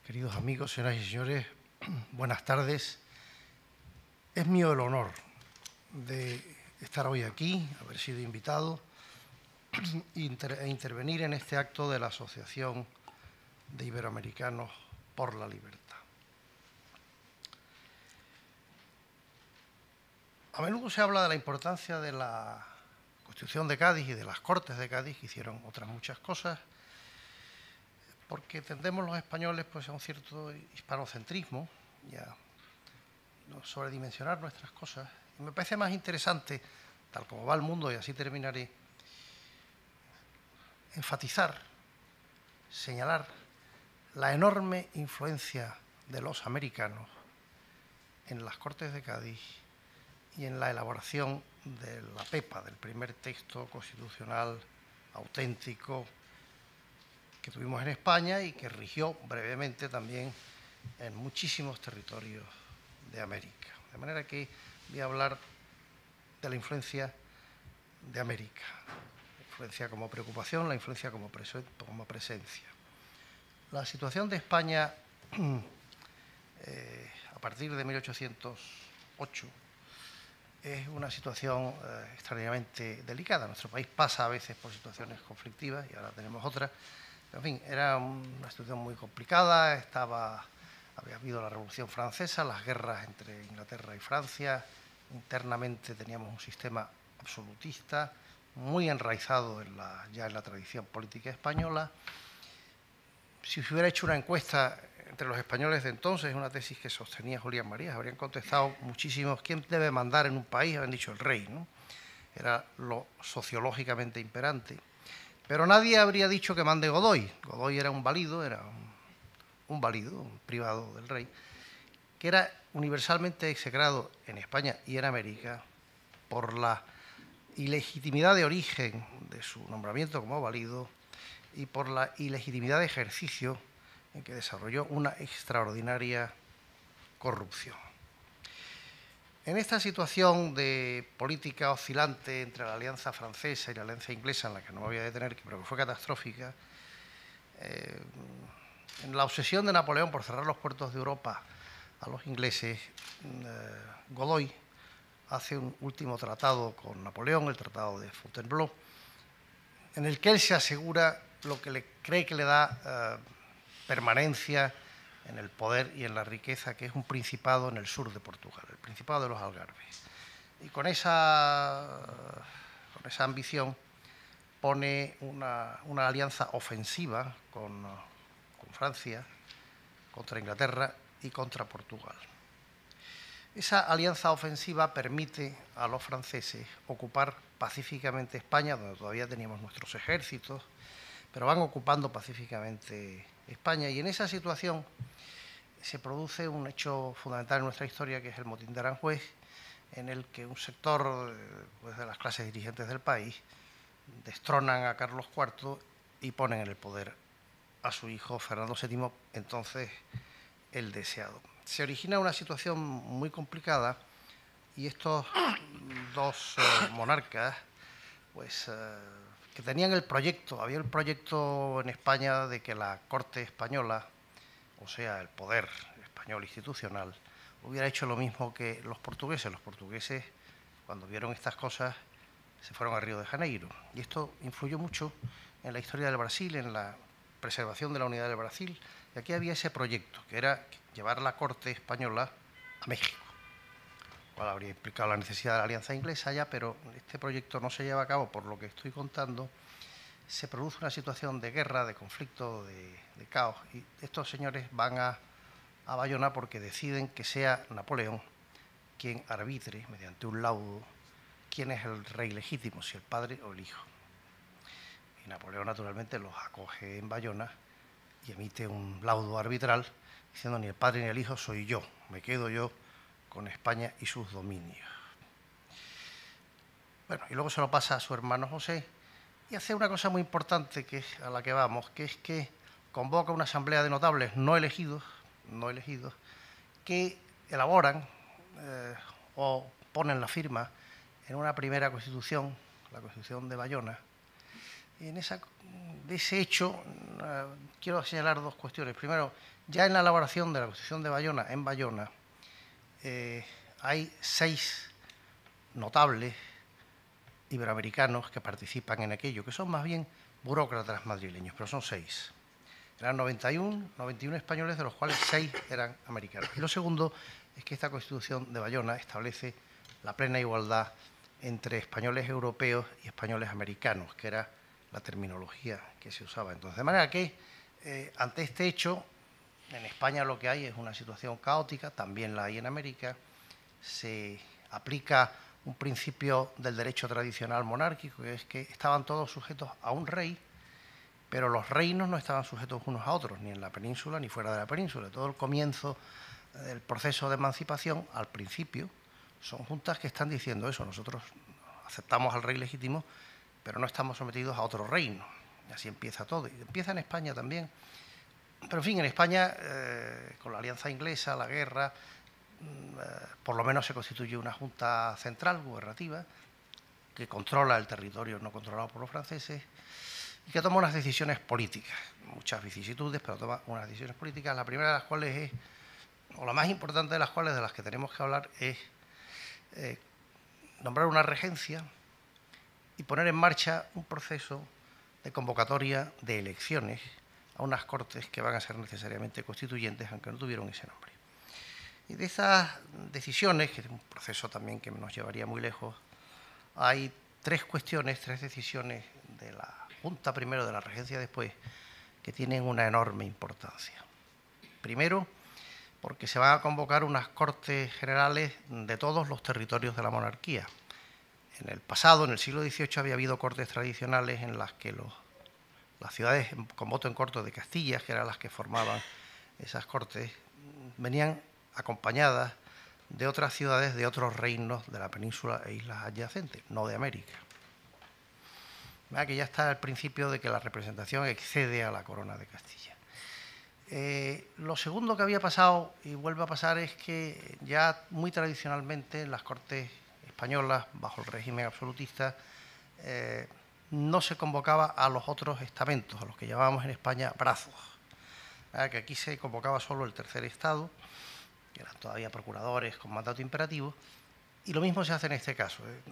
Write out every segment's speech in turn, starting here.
Queridos amigos, señoras y señores, buenas tardes. Es mío el honor de estar hoy aquí, haber sido invitado e intervenir en este acto de la Asociación de Iberoamericanos por la Libertad. A menudo se habla de la importancia de la Constitución de Cádiz y de las Cortes de Cádiz, que hicieron otras muchas cosas, porque tendemos los españoles pues, a un cierto hispanocentrismo y a sobredimensionar nuestras cosas. Y me parece más interesante, tal como va el mundo, y así terminaré, enfatizar, señalar la enorme influencia de los americanos en las Cortes de Cádiz y en la elaboración de la PEPA, del primer texto constitucional auténtico que tuvimos en España y que rigió brevemente también en muchísimos territorios de América. De manera que voy a hablar de la influencia de América, la influencia como preocupación, la influencia como presencia. La situación de España a partir de 1808 es una situación extraordinariamente delicada. Nuestro país pasa a veces por situaciones conflictivas y ahora tenemos otras. En fin, era una situación muy complicada, había habido la Revolución Francesa, las guerras entre Inglaterra y Francia, internamente teníamos un sistema absolutista, muy enraizado ya en la tradición política española. Si se hubiera hecho una encuesta entre los españoles de entonces, una tesis que sostenía Julián Marías, habrían contestado muchísimos: ¿quién debe mandar en un país? Habrían dicho el rey, ¿no? Era lo sociológicamente imperante. Pero nadie habría dicho que mande Godoy. Godoy era un válido, un privado del rey, que era universalmente execrado en España y en América por la ilegitimidad de origen de su nombramiento como válido y por la ilegitimidad de ejercicio en que desarrolló una extraordinaria corrupción. En esta situación de política oscilante entre la alianza francesa y la alianza inglesa, en la que no me voy a detener, pero que fue catastrófica, en la obsesión de Napoleón por cerrar los puertos de Europa a los ingleses, Godoy hace un último tratado con Napoleón, el Tratado de Fontainebleau, en el que él se asegura lo que cree que le da permanencia en el poder y en la riqueza, que es un principado en el sur de Portugal, el Principado de los Algarves. Y con esa ambición pone una alianza ofensiva con Francia, contra Inglaterra y contra Portugal. Esa alianza ofensiva permite a los franceses ocupar pacíficamente España, donde todavía teníamos nuestros ejércitos, pero van ocupando pacíficamente España, y en esa situación se produce un hecho fundamental en nuestra historia, que es el motín de Aranjuez, en el que un sector pues, de las clases dirigentes del país destronan a Carlos IV y ponen en el poder a su hijo Fernando VII, entonces el deseado. Se origina una situación muy complicada y estos dos monarcas, pues que tenían el proyecto, había el proyecto en España de que la corte española, o sea, el poder español institucional, hubiera hecho lo mismo que los portugueses. Los portugueses, cuando vieron estas cosas, se fueron a Río de Janeiro. Y esto influyó mucho en la historia del Brasil, en la preservación de la unidad del Brasil. Y aquí había ese proyecto, que era llevar la corte española a México, cual habría implicado la necesidad de la alianza inglesa ya, pero este proyecto no se lleva a cabo por lo que estoy contando. Se produce una situación de guerra, de conflicto, de caos, y estos señores van a Bayona porque deciden que sea Napoleón quien arbitre, mediante un laudo, quién es el rey legítimo, si el padre o el hijo. Y Napoleón naturalmente los acoge en Bayona y emite un laudo arbitral diciendo: ni el padre ni el hijo, soy yo, me quedo yo con España y sus dominios. Bueno, y luego se lo pasa a su hermano José y hace una cosa muy importante, que es a la que vamos, que es que convoca una asamblea de notables no elegidos, que elaboran o ponen la firma en una primera constitución, la Constitución de Bayona, de ese hecho quiero señalar dos cuestiones. Primero, ya en la elaboración de la Constitución de Bayona, en Bayona, hay 6 notables iberoamericanos que participan en aquello, que son más bien burócratas madrileños, pero son 6. Eran 91 españoles, de los cuales 6 eran americanos. Y lo segundo es que esta Constitución de Bayona establece la plena igualdad entre españoles europeos y españoles americanos, que era la terminología que se usaba entonces. De manera que, ante este hecho, en España lo que hay es una situación caótica, también la hay en América. Se aplica un principio del derecho tradicional monárquico, que es que estaban todos sujetos a un rey, pero los reinos no estaban sujetos unos a otros, ni en la península ni fuera de la península. Todo el comienzo del proceso de emancipación, al principio, son juntas que están diciendo eso. Nosotros aceptamos al rey legítimo, pero no estamos sometidos a otro reino. Y así empieza todo. Y empieza en España también. Pero, en fin, en España, con la alianza inglesa, la guerra, por lo menos se constituye una junta central gubernativa que controla el territorio no controlado por los franceses y que toma unas decisiones políticas, muchas vicisitudes, pero toma unas decisiones políticas, la primera de las cuales es, o la más importante de las cuales, de las que tenemos que hablar, es nombrar una regencia y poner en marcha un proceso de convocatoria de elecciones a unas cortes que van a ser necesariamente constituyentes, aunque no tuvieron ese nombre. Y de esas decisiones, que es un proceso también que nos llevaría muy lejos, hay 3 cuestiones, 3 decisiones de la Junta primero, de la Regencia después, que tienen una enorme importancia. Primero, porque se van a convocar unas Cortes Generales de todos los territorios de la monarquía. En el pasado, en el siglo XVIII, había habido cortes tradicionales en las que las ciudades con voto en corto de Castilla, que eran las que formaban esas cortes, venían acompañadas de otras ciudades de otros reinos de la península e islas adyacentes, no de América. Que ya está el principio de que la representación excede a la corona de Castilla. Lo segundo que había pasado y vuelve a pasar es que ya muy tradicionalmente en las Cortes españolas, bajo el régimen absolutista, no se convocaba a los otros estamentos, a los que llamábamos en España brazos. Que aquí se convocaba solo el tercer estado, que eran todavía procuradores con mandato imperativo, y lo mismo se hace en este caso. Es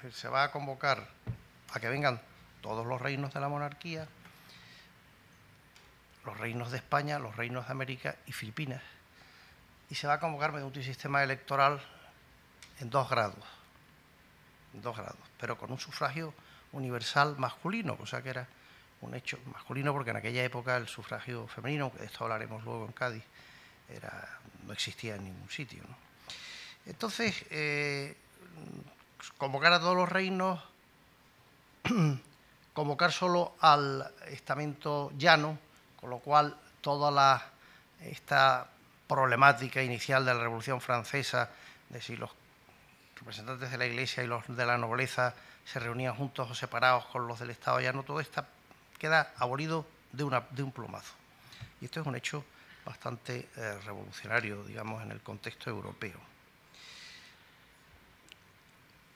decir, se va a convocar a que vengan todos los reinos de la monarquía, los reinos de España, los reinos de América y Filipinas, y se va a convocar mediante un sistema electoral en 2 grados, pero con un sufragio universal masculino, cosa que era un hecho masculino, porque en aquella época el sufragio femenino, que de esto hablaremos luego en Cádiz, no existía en ningún sitio, ¿no? Entonces, convocar a todos los reinos, convocar solo al estamento llano, con lo cual toda esta problemática inicial de la Revolución Francesa, de si los representantes de la Iglesia y los de la nobleza se reunían juntos o separados con los del Estado llano, todo esto queda abolido de un plumazo. Y esto es un hecho bastante revolucionario, digamos, en el contexto europeo.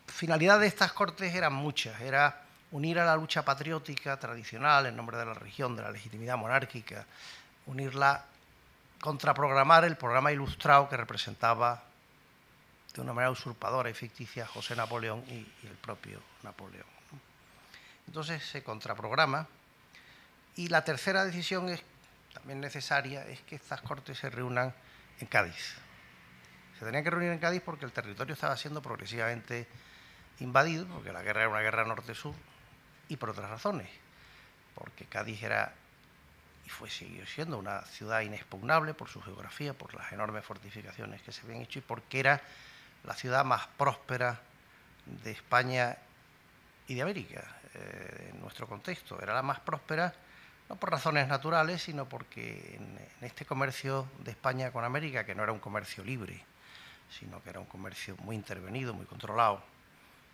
Finalidad de estas cortes eran muchas. Era unir a la lucha patriótica tradicional en nombre de la religión, de la legitimidad monárquica, unirla, contraprogramar el programa ilustrado que representaba de una manera usurpadora y ficticia José Napoleón y el propio Napoleón. Entonces se contraprograma, y la tercera decisión es también necesaria, es que estas cortes se reúnan en Cádiz. Se tenían que reunir en Cádiz porque el territorio estaba siendo progresivamente invadido, porque la guerra era una guerra norte-sur, y por otras razones, porque Cádiz era y siguió siendo una ciudad inexpugnable por su geografía, por las enormes fortificaciones que se habían hecho y porque era la ciudad más próspera de España y de América, en nuestro contexto. Era la más próspera no por razones naturales, sino porque en este comercio de España con América, que no era un comercio libre, sino que era un comercio muy intervenido, muy controlado,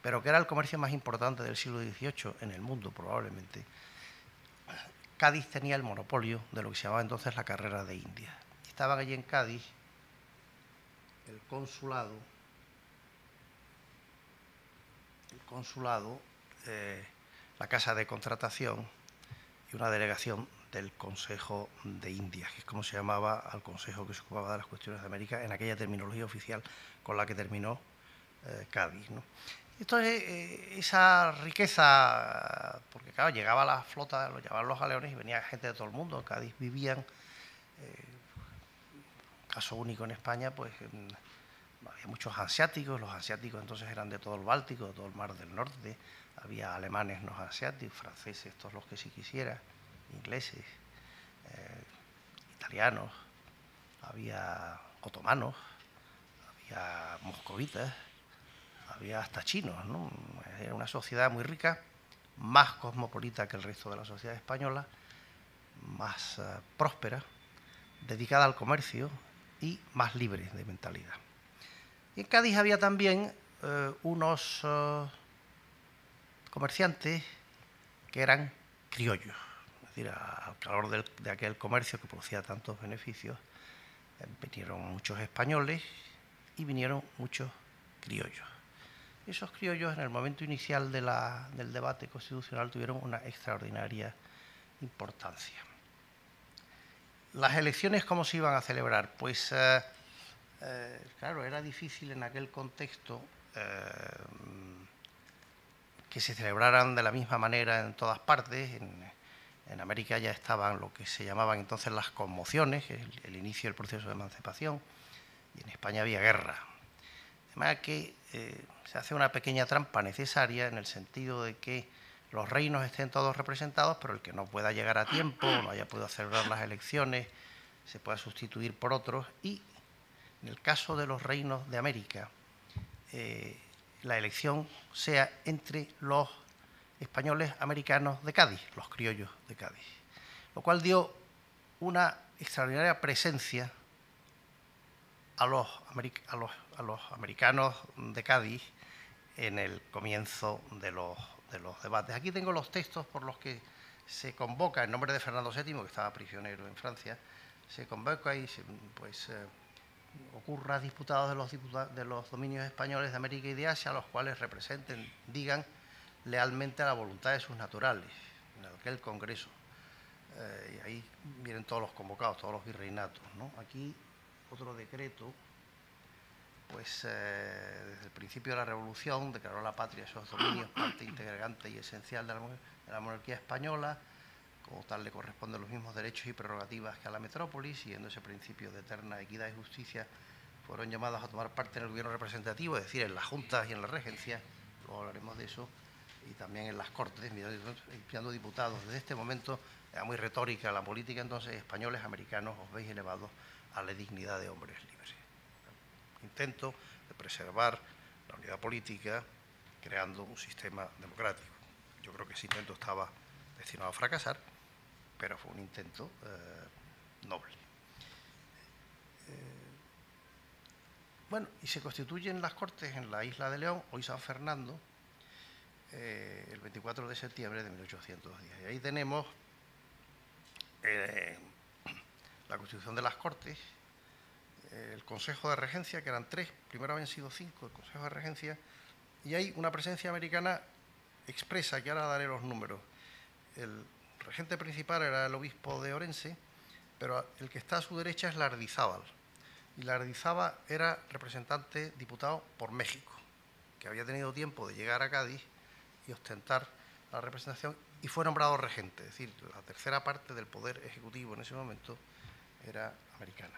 pero que era el comercio más importante del siglo XVIII en el mundo probablemente, Cádiz tenía el monopolio de lo que se llamaba entonces la carrera de Indias. Estaban allí en Cádiz el consulado la Casa de Contratación y una delegación del Consejo de Indias, que es como se llamaba al consejo que se ocupaba de las cuestiones de América en aquella terminología oficial con la que terminó Cádiz, ¿no? Entonces, esa riqueza, porque claro, llegaba la flota, lo llevaban los galeones y venía gente de todo el mundo. En Cádiz vivían, caso único en España, pues había muchos hanseáticos. Los hanseáticos entonces eran de todo el Báltico, de todo el Mar del Norte. Había alemanes no hanseáticos, franceses, todos los que sí quisiera, ingleses, italianos, había otomanos, había moscovitas, había hasta chinos, ¿no? Era una sociedad muy rica, más cosmopolita que el resto de la sociedad española, más próspera, dedicada al comercio y más libre de mentalidad. Y en Cádiz había también unos comerciantes que eran criollos, es decir, al calor de aquel comercio que producía tantos beneficios, vinieron muchos españoles y vinieron muchos criollos. Esos criollos en el momento inicial del debate constitucional tuvieron una extraordinaria importancia. ¿Las elecciones cómo se iban a celebrar? Pues claro, era difícil en aquel contexto que se celebraran de la misma manera en todas partes. En América ya estaban lo que se llamaban entonces las conmociones, el inicio del proceso de emancipación, y en España había guerra. De manera que se hace una pequeña trampa necesaria en el sentido de que los reinos estén todos representados, pero el que no pueda llegar a tiempo, no haya podido celebrar las elecciones, se pueda sustituir por otros. Y en el caso de los reinos de América, la elección sea entre los españoles americanos de Cádiz, los criollos de Cádiz, lo cual dio una extraordinaria presencia a los americanos de Cádiz en el comienzo de los debates. Aquí tengo los textos por los que se convoca, en nombre de Fernando VII, que estaba prisionero en Francia, se convoca y ocurra diputados de los dominios españoles de América y de Asia, a los cuales representen, digan lealmente a la voluntad de sus naturales, en aquel congreso. Y ahí vienen todos los convocados, todos los virreinatos, ¿no? Aquí otro decreto, pues desde el principio de la Revolución declaró la patria esos dominios parte integrante y esencial de la monarquía española. Como tal le corresponden los mismos derechos y prerrogativas que a la metrópolis, siguiendo ese principio de eterna equidad y justicia, fueron llamados a tomar parte en el gobierno representativo, es decir, en las juntas y en la regencia, luego hablaremos de eso, y también en las cortes, enviando diputados. Desde este momento era muy retórica la política, entonces españoles, americanos, os veis elevados a la dignidad de hombres libres. Intento de preservar la unidad política creando un sistema democrático. Yo creo que ese intento estaba destinado a fracasar, pero fue un intento noble. Bueno, y se constituyen las Cortes en la isla de León, hoy San Fernando, el 24 de septiembre de 1810. Y ahí tenemos la constitución de las Cortes, el Consejo de Regencia, que eran 3, primero habían sido 5, el Consejo de Regencia, y hay una presencia americana expresa, que ahora daré los números. El regente principal era el obispo de Orense, pero el que está a su derecha es Lardizábal. Y Lardizábal era representante diputado por México, que había tenido tiempo de llegar a Cádiz y ostentar la representación, y fue nombrado regente, es decir, la tercera parte del poder ejecutivo en ese momento era americana.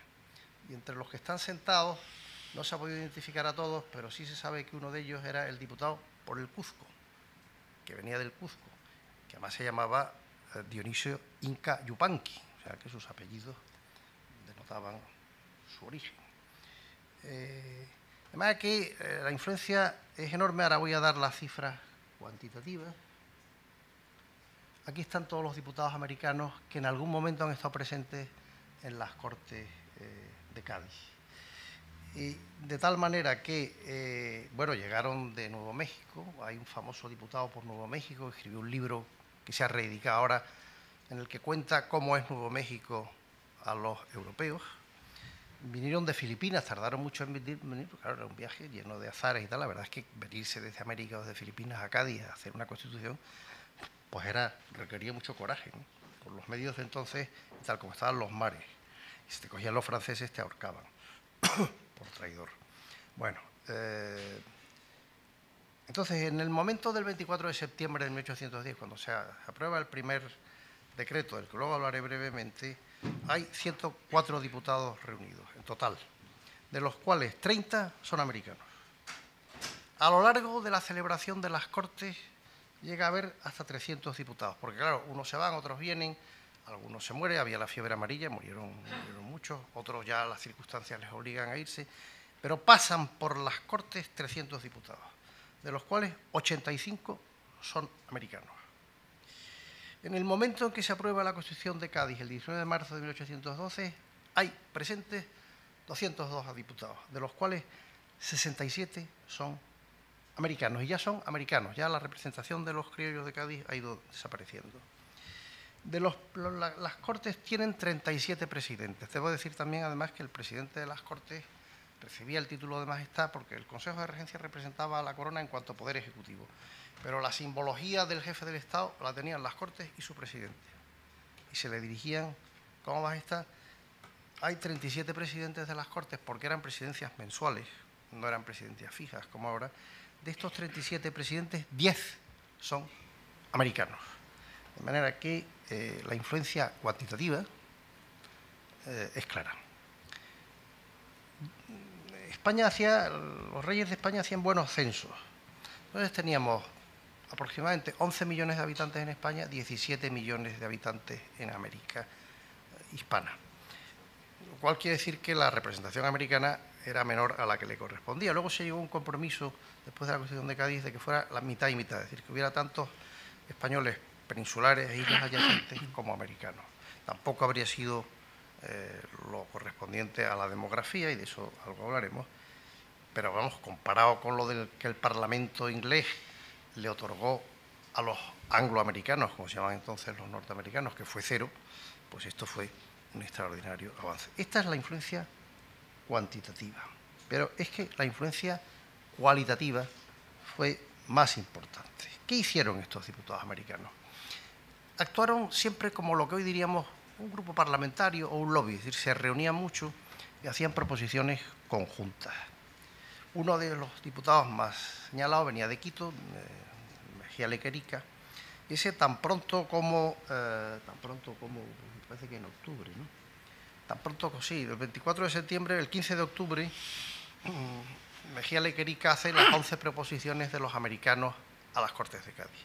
Y entre los que están sentados, no se ha podido identificar a todos, pero sí se sabe que uno de ellos era el diputado por el Cuzco, que venía del Cuzco, que además se llamaba Dionisio Inca Yupanqui, o sea que sus apellidos denotaban su origen. Además que la influencia es enorme. Ahora voy a dar las cifras cuantitativas. Aquí están todos los diputados americanos que en algún momento han estado presentes en las Cortes de Cádiz. Y de tal manera que, bueno, llegaron de Nuevo México. Hay un famoso diputado por Nuevo México que escribió un libro que se ha reeditado ahora, en el que cuenta cómo es Nuevo México a los europeos. Vinieron de Filipinas, tardaron mucho en venir, porque claro, era un viaje lleno de azares y tal. La verdad es que venirse desde América o desde Filipinas a Cádiz a hacer una constitución pues requería mucho coraje, ¿no? Por los medios de entonces, tal como estaban los mares. Y si te cogían los franceses, te ahorcaban por traidor. Bueno, entonces, en el momento del 24 de septiembre de 1810, cuando se aprueba el primer decreto, del que luego hablaré brevemente, hay 104 diputados reunidos en total, de los cuales 30 son americanos. A lo largo de la celebración de las Cortes llega a haber hasta 300 diputados, porque claro, unos se van, otros vienen, algunos se mueren, había la fiebre amarilla, murieron muchos, otros ya las circunstancias les obligan a irse, pero pasan por las Cortes 300 diputados, de los cuales 85 son americanos. En el momento en que se aprueba la Constitución de Cádiz, el 19 de marzo de 1812, hay presentes 202 diputados, de los cuales 67 son americanos, y ya son americanos, ya la representación de los criollos de Cádiz ha ido desapareciendo. Las Cortes tienen 37 presidentes. Debo decir también, además, que el presidente de las Cortes recibía el título de majestad porque el Consejo de Regencia representaba a la corona en cuanto a poder ejecutivo, pero la simbología del jefe del Estado la tenían las Cortes y su presidente, y se le dirigían como majestad. Hay 37 presidentes de las Cortes porque eran presidencias mensuales, no eran presidencias fijas como ahora. De estos 37 presidentes, 10 son americanos. De manera que la influencia cuantitativa es clara. Los reyes de España hacían buenos censos. Entonces teníamos aproximadamente 11 millones de habitantes en España, 17 millones de habitantes en América hispana. Lo cual quiere decir que la representación americana era menor a la que le correspondía. Luego se llegó a un compromiso, después de la Constitución de Cádiz, de que fuera la mitad y mitad, es decir, que hubiera tantos españoles peninsulares e islas adyacentes como americanos. Tampoco habría sido lo correspondiente a la demografía, y de eso algo hablaremos, pero vamos, comparado con lo que el Parlamento inglés le otorgó a los angloamericanos, como se llamaban entonces los norteamericanos, que fue 0, pues esto fue un extraordinario avance. Esta es la influencia cuantitativa, pero es que la influencia cualitativa fue más importante. ¿Qué hicieron estos diputados americanos? Actuaron siempre como lo que hoy diríamos un grupo parlamentario o un lobby, es decir, se reunían mucho y hacían proposiciones conjuntas. Uno de los diputados más señalados venía de Quito, Mejía Lequerica, y ese tan pronto como, me parece que en octubre, ¿no? Tan pronto, sí, el 24 de septiembre, el 15 de octubre, Mejía Lequerica hace las 11 proposiciones de los americanos a las Cortes de Cádiz,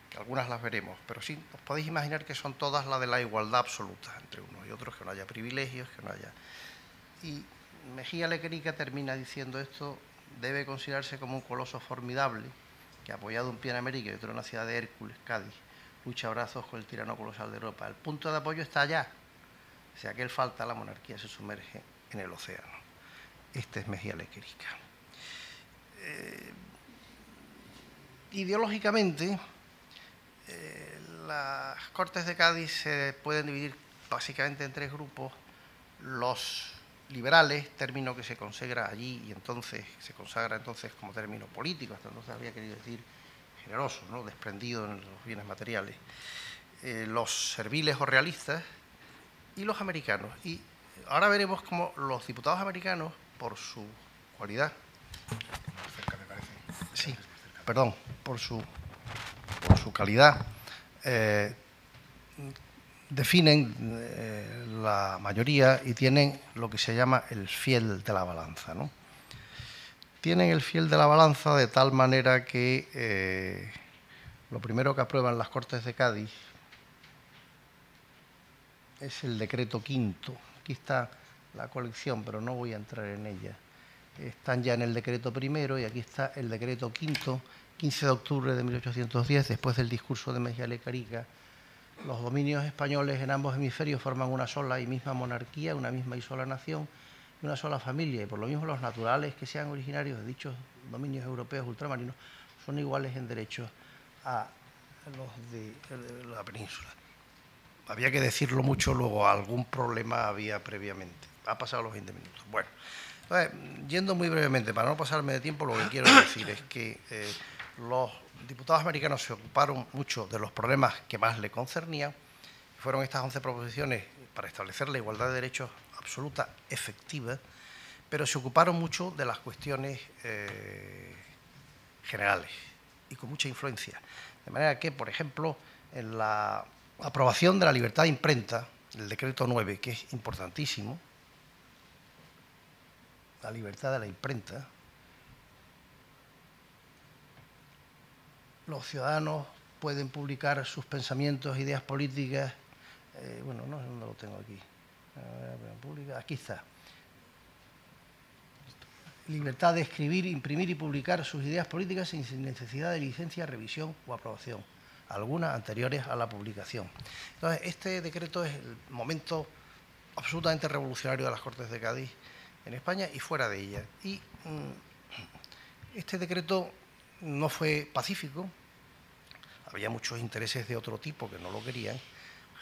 que algunas las veremos, pero sí, os podéis imaginar que son todas las de la igualdad absoluta entre unos y otros, que no haya privilegios, que no haya... Y Mejía Lequerica termina diciendo: esto debe considerarse como un coloso formidable, que apoyado un pie en América y otro en la ciudad de Hércules, Cádiz, lucha a brazos con el tirano colosal de Europa. El punto de apoyo está allá. Si aquel falta, la monarquía se sumerge en el océano. Este es Mejía Lequerica. Ideológicamente, las Cortes de Cádiz se pueden dividir básicamente en 3 grupos. Los liberales, término que se consagra allí y entonces se consagra entonces como término político, hasta entonces había querido decir generoso, ¿no?, desprendido en los bienes materiales. Los serviles o realistas y los americanos. Y ahora veremos cómo los diputados americanos, por su cualidad, sí, perdón, por su calidad, definen la mayoría y tienen lo que se llama el fiel de la balanza, ¿no? Tienen el fiel de la balanza de tal manera que lo primero que aprueban las Cortes de Cádiz es el decreto quinto. Aquí está la colección, pero no voy a entrar en ella. Están ya en el decreto primero y aquí está el decreto quinto, 15 de octubre de 1810, después del discurso de Mejía Lequerica. Los dominios españoles en ambos hemisferios forman una sola y misma monarquía, una misma y sola nación, y una sola familia, y por lo mismo los naturales que sean originarios de dichos dominios europeos ultramarinos son iguales en derechos a los de la península. Había que decirlo mucho, luego algún problema había previamente. Ha pasado los 20 minutos. Bueno, entonces, yendo muy brevemente, para no pasarme de tiempo, lo que quiero decir es que los diputados americanos se ocuparon mucho de los problemas que más le concernían. Fueron estas 11 proposiciones para establecer la igualdad de derechos absoluta, efectiva, pero se ocuparon mucho de las cuestiones generales y con mucha influencia. De manera que, por ejemplo, en la aprobación de la libertad de imprenta, el decreto 9, que es importantísimo, la libertad de la imprenta, los ciudadanos pueden publicar sus pensamientos, ideas políticas. Bueno, no sé dónde lo tengo aquí. Aquí está. Libertad de escribir, imprimir y publicar sus ideas políticas sin necesidad de licencia, revisión o aprobación, algunas anteriores a la publicación. Entonces, este decreto es el momento absolutamente revolucionario de las Cortes de Cádiz en España y fuera de ella. Y este decreto no fue pacífico, había muchos intereses de otro tipo que no lo querían.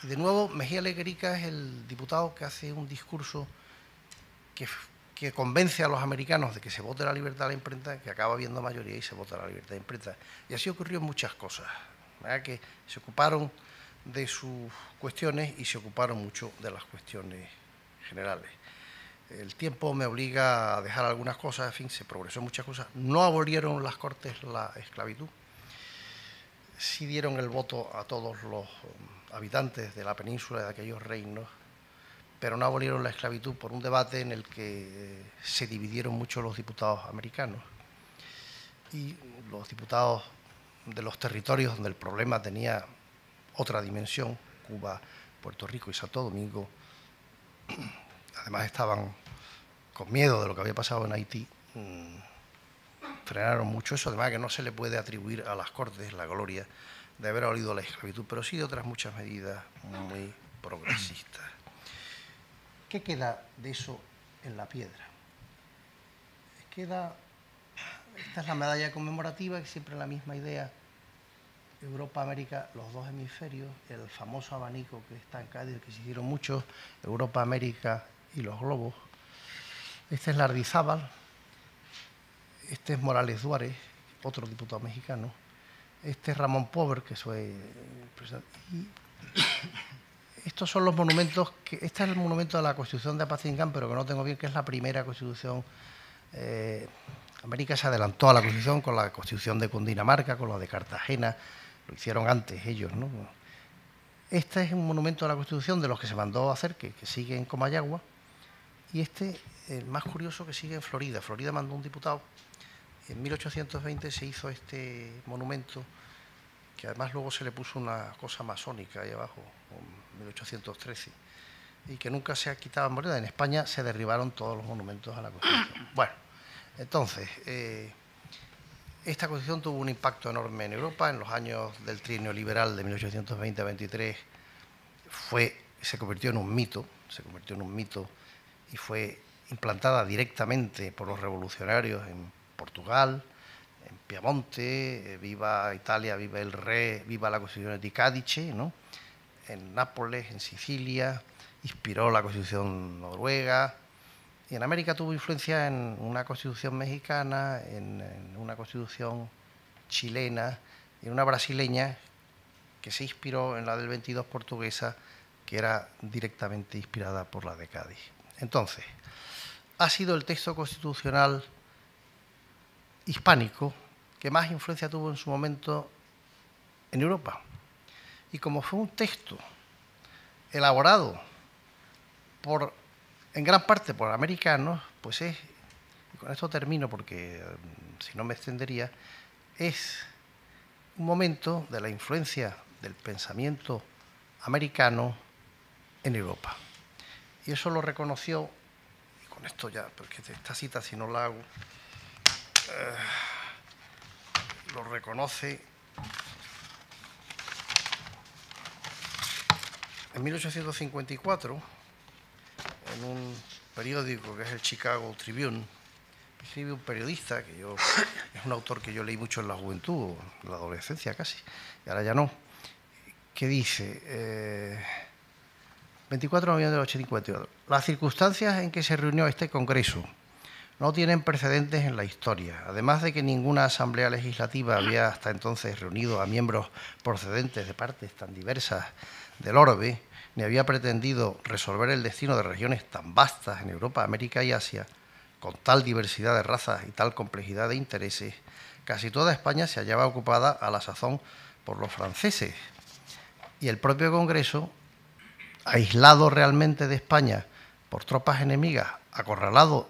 Y de nuevo, Mejía Lequerica es el diputado que hace un discurso que convence a los americanos de que se vote la libertad de la imprenta, que acaba habiendo mayoría y se vota la libertad de imprenta. Y así ocurrió en muchas cosas, ¿verdad? Que se ocuparon de sus cuestiones y se ocuparon mucho de las cuestiones generales. El tiempo me obliga a dejar algunas cosas, en fin, se progresó en muchas cosas. No abolieron las Cortes la esclavitud, sí dieron el voto a todos los habitantes de la península de aquellos reinos, pero no abolieron la esclavitud por un debate en el que se dividieron mucho los diputados americanos. Y los diputados de los territorios donde el problema tenía otra dimensión, Cuba, Puerto Rico y Santo Domingo, además estaban con miedo de lo que había pasado en Haití, frenaron mucho eso, además que no se le puede atribuir a las Cortes la gloria de haber abolido la esclavitud, pero sí de otras muchas medidas muy progresistas. ¿Qué queda de eso en la piedra? Esta es la medalla conmemorativa, que siempre es la misma idea, Europa, América, los dos hemisferios, el famoso abanico que está en Cádiz, que se hicieron muchos, Europa, América y los globos. Este es Lardizábal, este es Morales Duárez, otro diputado mexicano, este es Ramón Pover, que soy presidente. Y estos son los monumentos, este es el monumento de la Constitución de Apatzingán, pero que no tengo bien, que es la primera Constitución. América se adelantó a la Constitución con la Constitución de Cundinamarca, con la de Cartagena, lo hicieron antes ellos, ¿no? Este es un monumento a la Constitución de los que se mandó a hacer, que sigue en Comayagua, y este, el más curioso, que sigue en Florida. Florida mandó un diputado. En 1820 se hizo este monumento, que además luego se le puso una cosa masónica ahí abajo, en 1813, y que nunca se ha quitado en moneda. En España se derribaron todos los monumentos a la Constitución. Bueno, entonces, esta Constitución tuvo un impacto enorme en Europa. En los años del trienio liberal de 1820 a 23 se convirtió en un mito, y fue implantada directamente por los revolucionarios en Portugal, en Piamonte, viva Italia, viva el Re, viva la Constitución de Cádice, ¿no? En Nápoles, en Sicilia, inspiró la Constitución noruega, y en América tuvo influencia en una Constitución mexicana, en una Constitución chilena y en una brasileña que se inspiró en la del 22 portuguesa, que era directamente inspirada por la de Cádiz. Entonces, ha sido el texto constitucional hispánico que más influencia tuvo en su momento en Europa. Y como fue un texto elaborado en gran parte por americanos, pues y con esto termino porque si no me extendería, es un momento de la influencia del pensamiento americano en Europa. Y eso lo reconoció, y con esto ya, porque esta cita si no la hago, lo reconoce en 1854, en un periódico que es el Chicago Tribune. Escribe un periodista, es un autor que yo leí mucho en la juventud, en la adolescencia casi, y ahora ya no, que dice, 24 de noviembre del 1854, las circunstancias en que se reunió este Congreso no tienen precedentes en la historia. Además de que ninguna asamblea legislativa había hasta entonces reunido a miembros procedentes de partes tan diversas del orbe, ni había pretendido resolver el destino de regiones tan vastas en Europa, América y Asia, con tal diversidad de razas y tal complejidad de intereses, casi toda España se hallaba ocupada a la sazón por los franceses. Y el propio Congreso, aislado realmente de España por tropas enemigas, acorralado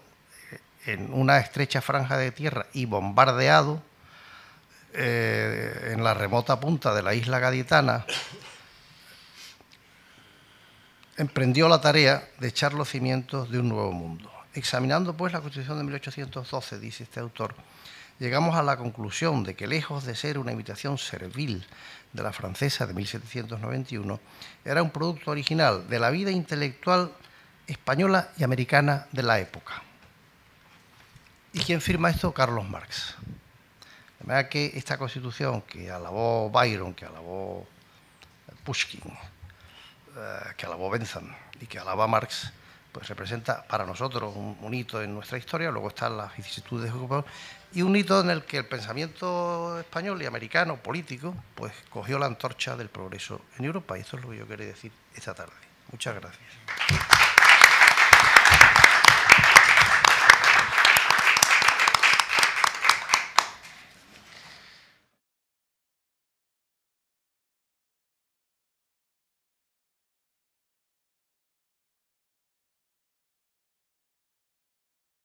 en una estrecha franja de tierra y bombardeado en la remota punta de la isla gaditana, emprendió la tarea de echar los cimientos de un nuevo mundo. Examinando pues la Constitución de 1812, dice este autor, llegamos a la conclusión de que, lejos de ser una imitación servil de la francesa de 1791, era un producto original de la vida intelectual española y americana de la época. ¿Y quién firma esto? Carlos Marx. De manera que esta Constitución, que alabó Byron, que alabó Pushkin, que alabó Bentham y que alaba Marx, pues representa para nosotros un hito en nuestra historia. Luego están las vicisitudes y un hito en el que el pensamiento español y americano político pues cogió la antorcha del progreso en Europa, y esto es lo que yo quería decir esta tarde. Muchas gracias.